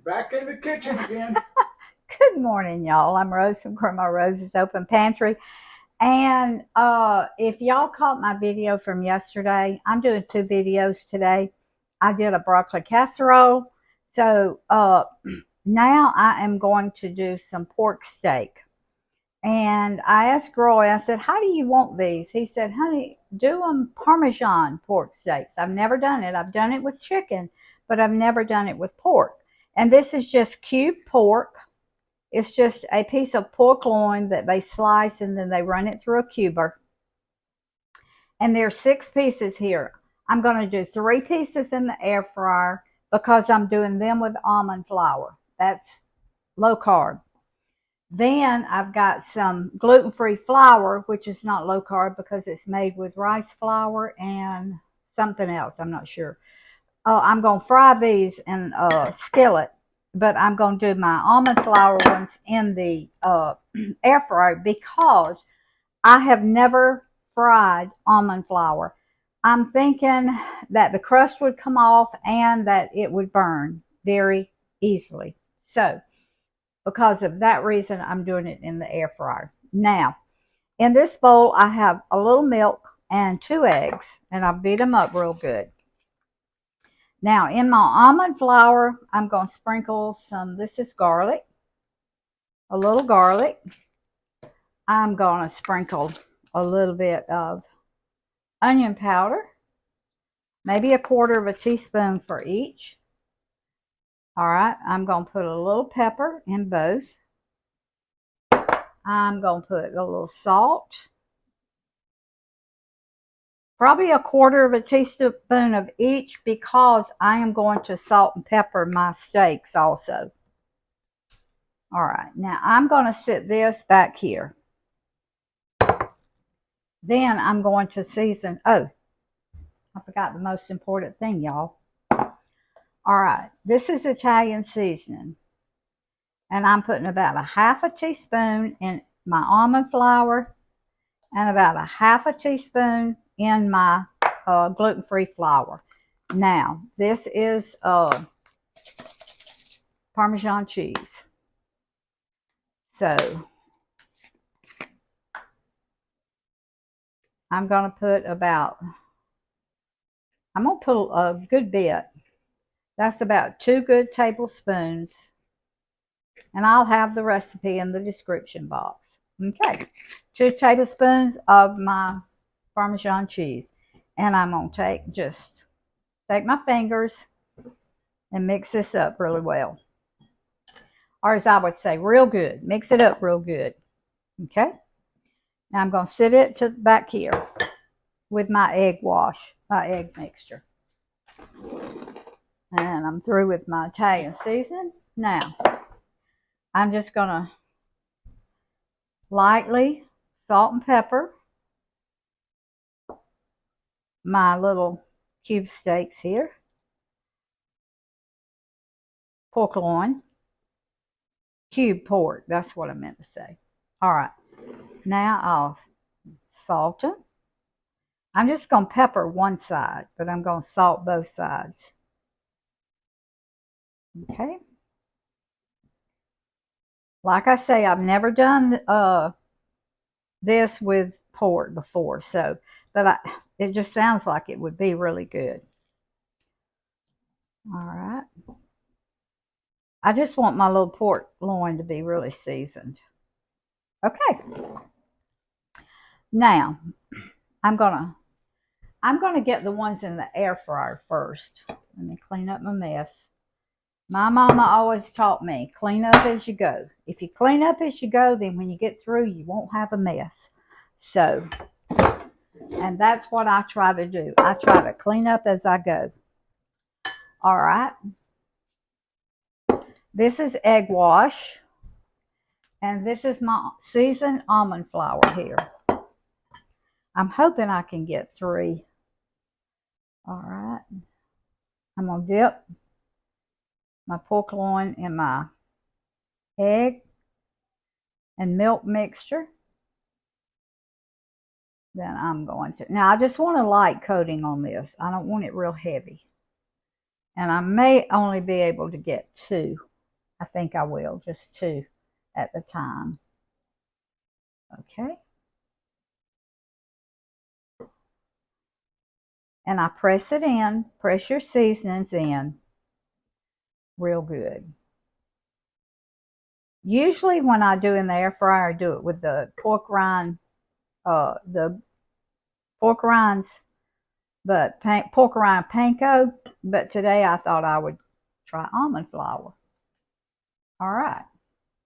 back in the kitchen again. Good morning, y'all. I'm Rose from Grandma Rose's Open Pantry. And if y'all caught my video from yesterday, I'm doing two videos today. I did a broccoli casserole. So now I am going to do some pork steak. And I asked Roy, I said, how do you want these? He said, honey, do them Parmesan pork steaks. I've never done it. I've done it with chicken, but I've never done it with pork. And this is just cubed pork. It's just a piece of pork loin that they slice and then they run it through a cuber. And there's 6 pieces here. I'm going to do 3 pieces in the air fryer because I'm doing them with almond flour. That's low carb. Then I've got some gluten-free flour, which is not low carb because it's made with rice flour and something else. I'm not sure. I'm going to fry these in a skillet, but I'm going to do my almond flour ones in the air fryer because I have never fried almond flour. I'm thinking that the crust would come off and that it would burn very easily. So because of that reason, I'm doing it in the air fryer. Now, in this bowl, I have a little milk and 2 eggs, and I beat them up real good. Now, in my almond flour, I'm going to sprinkle some, this is garlic, a little garlic. I'm going to sprinkle a little bit of onion powder, maybe a quarter of a teaspoon for each. All right, I'm going to put a little pepper in both. I'm going to put a little salt, probably a quarter of a teaspoon of each because I am going to salt and pepper my steaks also. All right, now I'm going to sit this back here. Then I'm going to season. Oh, I forgot the most important thing, y'all. All right, this is Italian seasoning. And I'm putting about a half a teaspoon in my almond flour and about a half a teaspoon in my gluten-free flour. Now, this is Parmesan cheese. So, I'm going to put a good bit. That's about 2 good tablespoons. And I'll have the recipe in the description box. Okay, 2 tablespoons of my Parmesan cheese. And I'm going to take my fingers and mix this up really well. Or as I would say, real good. Mix it up real good. Okay? Now I'm going to sit it back here with my egg mixture. And I'm through with my Italian seasoning. Now, I'm just going to lightly salt and pepper my little cube steaks here. Pork loin. Cube pork, that's what I meant to say. All right, now I'll salt them. I'm just going to pepper one side, but I'm going to salt both sides. Okay. Like I say, I've never done this with pork before, it just sounds like it would be really good. All right. I just want my little pork loin to be really seasoned. Okay. Now, I'm gonna get the ones in the air fryer first. Let me clean up my mess. My mama always taught me, clean up as you go. If you clean up as you go, then when you get through, you won't have a mess. So, and that's what I try to do. I try to clean up as I go. All right. This is egg wash. And this is my seasoned almond flour here. I'm hoping I can get 3. All right. I'm going to dip my pork loin in my egg and milk mixture. Then I'm going to, now I just want a light coating on this. I don't want it real heavy. And I may only be able to get 2. I think I will, just 2 at the time. Okay. And I press it in, press your seasonings in real good. Usually when I do in the air fryer, I do it with the pork rinds, but pork rind panko. But today I thought I would try almond flour. All right,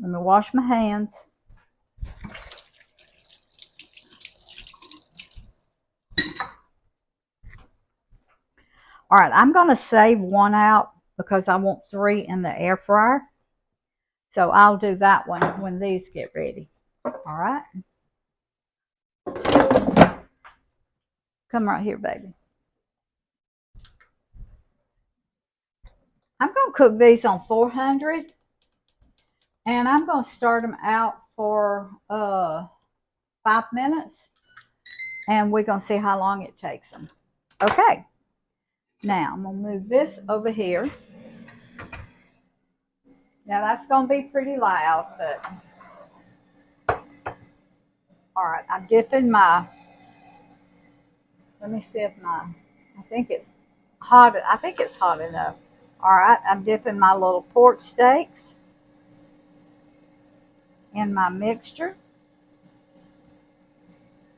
let me wash my hands. All right, I'm going to save 1 out because I want 3 in the air fryer. So I'll do that one when these get ready. All right. Come right here, baby. I'm going to cook these on 400. And I'm going to start them out for 5 minutes. And we're going to see how long it takes them. Okay. Now, I'm going to move this over here. Now, that's going to be pretty loud, but... All right, I'm dipping my... Let me see if my... I think it's hot. I think it's hot enough. All right, I'm dipping my little pork steaks in my mixture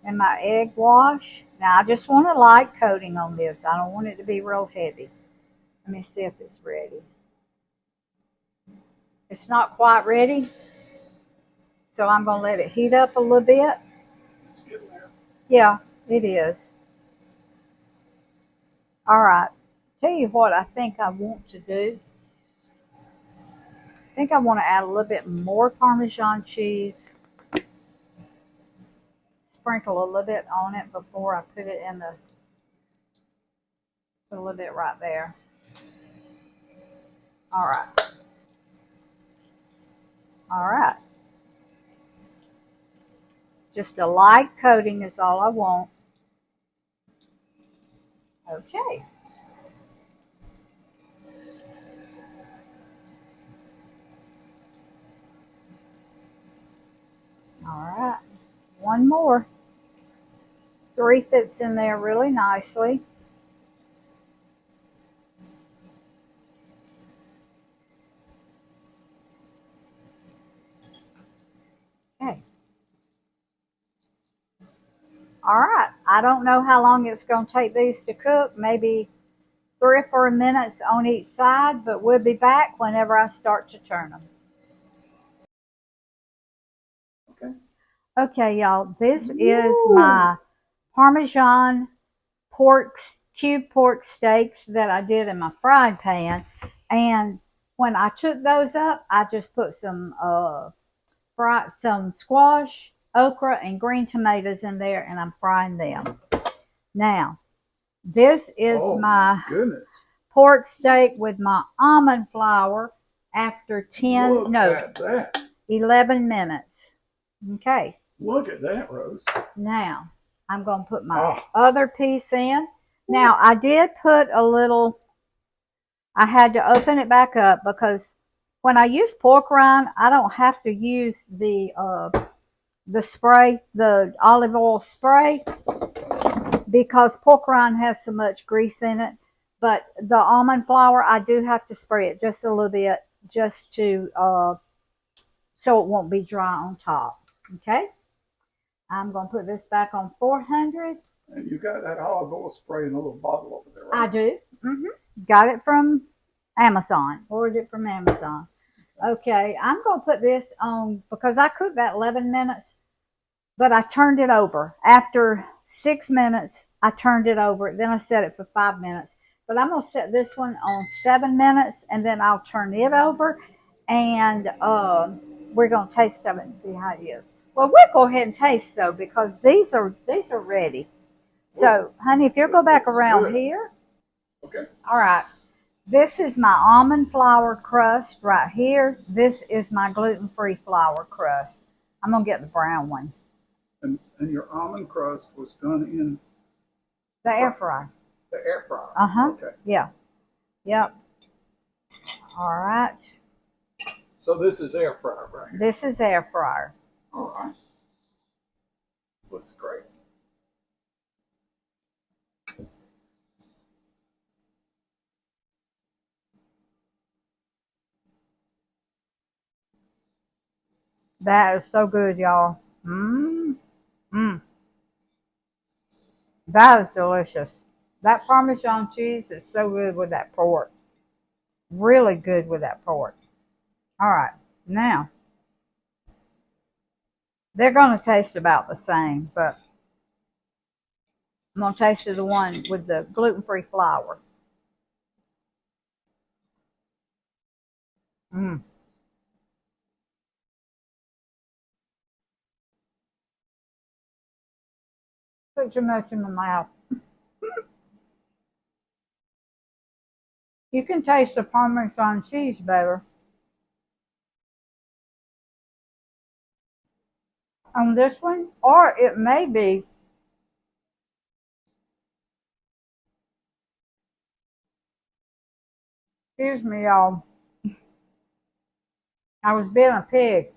and my egg wash. Now, I just want a light coating on this. I don't want it to be real heavy. Let me see if it's ready. It's not quite ready, so I'm going to let it heat up a little bit. It's getting there. Yeah, it is. All right. Tell you what I think I want to do. I think I want to add a little bit more Parmesan cheese. Sprinkle a little bit on it before I put it in the... Put a little bit right there. All right. All right. Just a light coating is all I want. Okay. All right. 1 more. 3 fits in there really nicely. Okay. All right. I don't know how long it's going to take these to cook. Maybe 3 or 4 minutes on each side, but we'll be back whenever I start to turn them. Okay. Okay, y'all. This is my Parmesan cube pork steaks that I did in my fried pan. And when I took those up, I just put some squash, okra, and green tomatoes in there, and I'm frying them. Now, this is my pork steak with my almond flour after 11 minutes. Okay. Look at that, Rose. Now, I'm going to put my other piece in. Now, I did put a little... I had to open it back up because when I use pork rind, I don't have to use the spray, the olive oil spray, because pork rind has so much grease in it. But the almond flour, I do have to spray it just a little bit, just to so it won't be dry on top. Okay, I'm going to put this back on 400. And you got that olive oil spray in a little bottle over there, right? I do. Got it from Amazon. Ordered it from Amazon. Okay, I'm going to put this on because I cooked that 11 minutes, but I turned it over. After 6 minutes, I turned it over. Then I set it for 5 minutes. But I'm going to set this one on 7 minutes, and then I'll turn it over, and we're going to taste of it and see how it is. Well, we'll go ahead and taste, though, because these are ready. So, honey, if you'll go back around here. Okay. All right. This is my almond flour crust right here. This is my gluten-free flour crust. I'm going to get the brown one. And your almond crust was done in? The air fryer. The air fryer. Uh-huh. Okay. Yeah. Yep. All right. So this is air fryer, right? This is air fryer. All right. Looks great. That is so good, y'all. Mmm. Mmm. That is delicious. That Parmesan cheese is so good with that pork. Really good with that pork. All right. Now, they're going to taste about the same, but I'm going to taste the one with the gluten-free flour. Mmm. Put too much in my mouth. You can taste the Parmesan cheese better on this one, or it may be, excuse me, y'all. I was being a pig.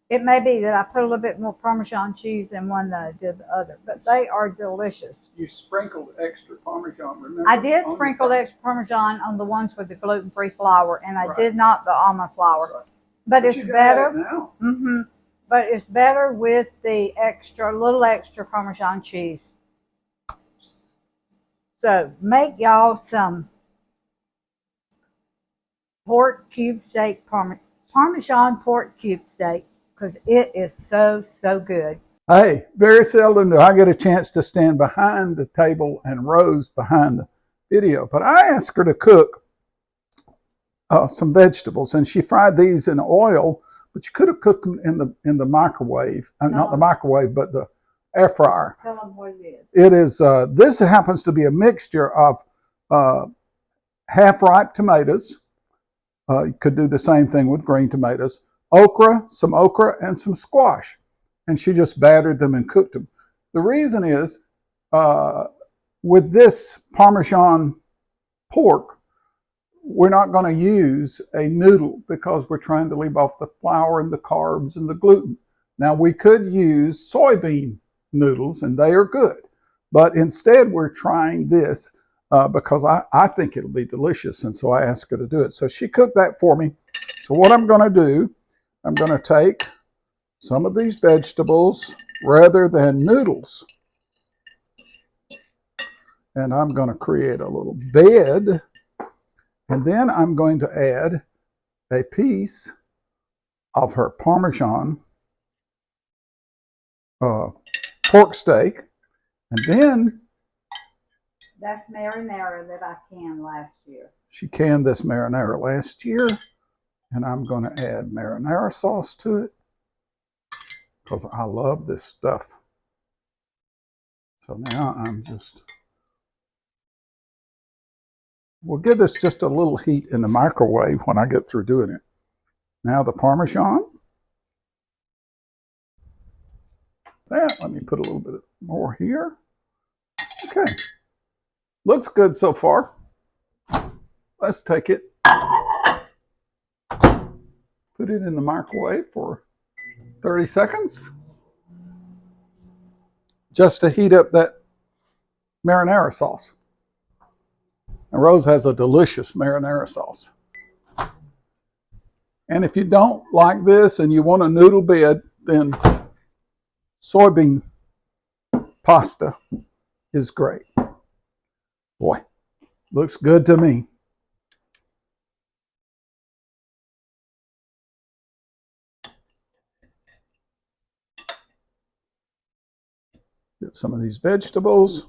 It may be that I put a little bit more Parmesan cheese in one than I did the other, but they are delicious. You sprinkled extra Parmesan, remember? I did sprinkle extra Parmesan on the ones with the gluten-free flour, and I did not the almond flour. Right. But it's better. Now. But it's better with the little extra Parmesan cheese. So make y'all some pork cube steak, Parmesan pork cube steak, because it is so, so good. Hey, very seldom do I get a chance to stand behind the table and Rose behind the video, but I asked her to cook some vegetables, and she fried these in oil, but you could have cooked them in the microwave, not the microwave, but the air fryer. Tell them what it is. It is, this happens to be a mixture of half-ripe tomatoes. You could do the same thing with green tomatoes, some okra, and some squash. And she just battered them and cooked them. The reason is, with this Parmesan pork, we're not going to use a noodle because we're trying to leave off the flour and the carbs and the gluten. Now, we could use soybean noodles, and they are good. But instead, we're trying this because I think it'll be delicious, and so I asked her to do it. So she cooked that for me. So what I'm going to do, I'm going to take some of these vegetables rather than noodles, and I'm going to create a little bed, and then I'm going to add a piece of her Parmesan pork steak, and then That's marinara that I canned last year. She canned this marinara last year, and I'm going to add marinara sauce to it because I love this stuff. So now we'll give this just a little heat in the microwave when I get through doing it. Now the Parmesan. Let me put a little bit more here. Okay. Looks good so far. Let's take it, put it in the microwave for 30 seconds just to heat up that marinara sauce. And Rose has a delicious marinara sauce. And if you don't like this and you want a noodle bed, then soybean pasta is great. Boy, looks good to me. Get some of these vegetables.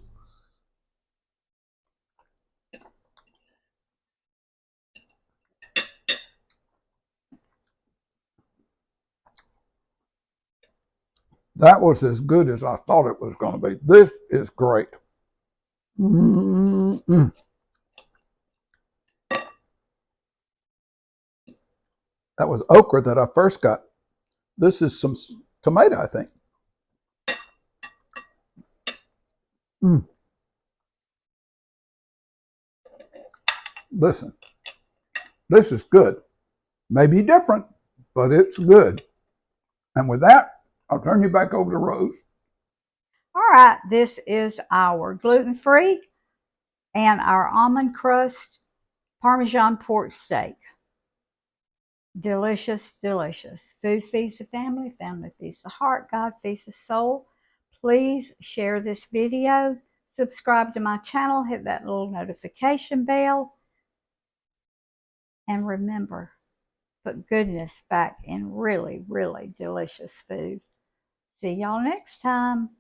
That was as good as I thought it was going to be. This is great. Mm-mm. That was okra that I first got. This is some tomato, I think. Listen, This is good. Maybe different, but it's good. And with that, I'll turn you back over to Rose. All right, this is our gluten-free and our almond crust Parmesan pork steak. Delicious, delicious. Food feeds the family, family feeds the heart, God feeds the soul. Please share this video, subscribe to my channel, hit that little notification bell, and remember, put goodness back in really, really delicious food. See y'all next time.